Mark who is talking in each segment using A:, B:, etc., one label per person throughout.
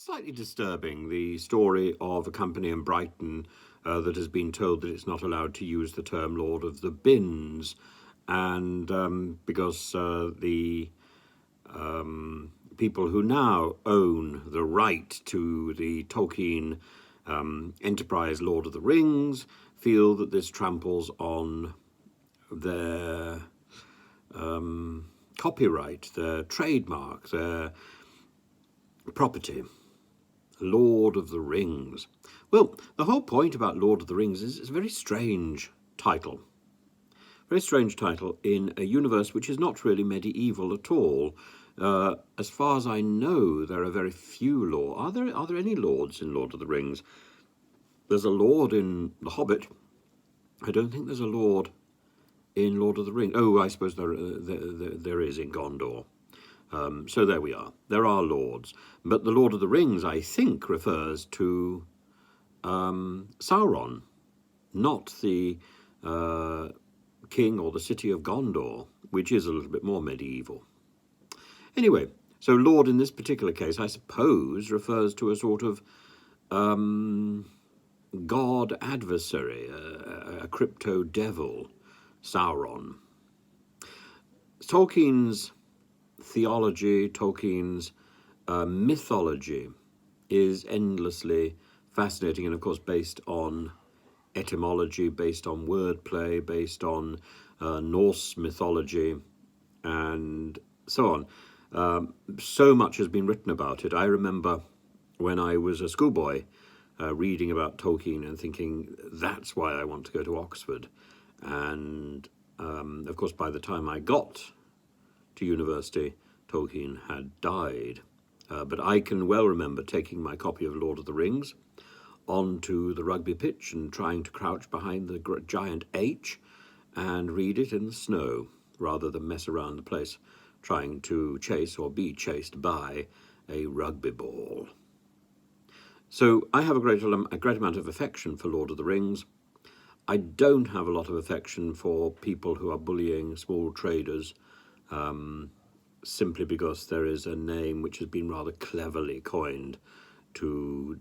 A: Slightly disturbing, the story of a company in Brighton that has been told that it's not allowed to use the term Lord of the Bins, and because the people who now own the right to the Tolkien enterprise Lord of the Rings feel that this tramples on their copyright, their trademark, their property. Lord of the Rings. Well, the whole point about Lord of the Rings is it's a very strange title. Very strange title in a universe which is not really medieval at all. As far as I know, there are very few lords. Are there any lords in Lord of the Rings? There's a lord in The Hobbit. I don't think there's a lord in Lord of the Rings. Oh, I suppose there is in Gondor. So there we are. There are lords. But the Lord of the Rings, I think, refers to Sauron, not the king or the city of Gondor, which is a little bit more medieval. Anyway, so Lord in this particular case, I suppose, refers to a sort of god adversary, a crypto devil, Sauron. Tolkien's theology, Tolkien's mythology is endlessly fascinating, and of course based on etymology, based on wordplay, based on Norse mythology, and so on. So much has been written about it. I remember when I was a schoolboy reading about Tolkien and thinking, that's why I want to go to Oxford. And of course, by the time I got to university, Tolkien had died. But I can well remember taking my copy of Lord of the Rings onto the rugby pitch and trying to crouch behind the giant H and read it in the snow rather than mess around the place trying to chase or be chased by a rugby ball. So I have a great amount of affection for Lord of the Rings. I don't have a lot of affection for people who are bullying small traders simply because there is a name which has been rather cleverly coined to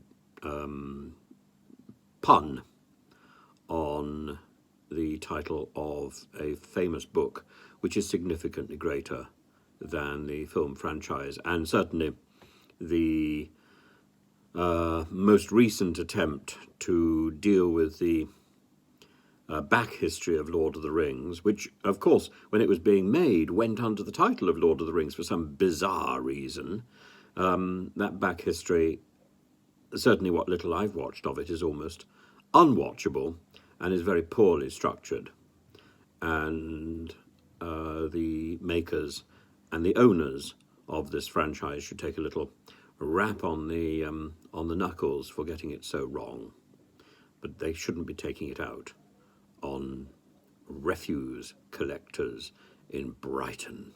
A: pun on the title of a famous book which is significantly greater than the film franchise, and certainly the most recent attempt to deal with the back history of Lord of the Rings, which, of course, when it was being made, went under the title of Lord of the Rings for some bizarre reason. That back history, certainly what little I've watched of it, is almost unwatchable and is very poorly structured. And the makers and the owners of this franchise should take a little rap on the knuckles for getting it so wrong. But they shouldn't be taking it out on refuse collectors in Brighton.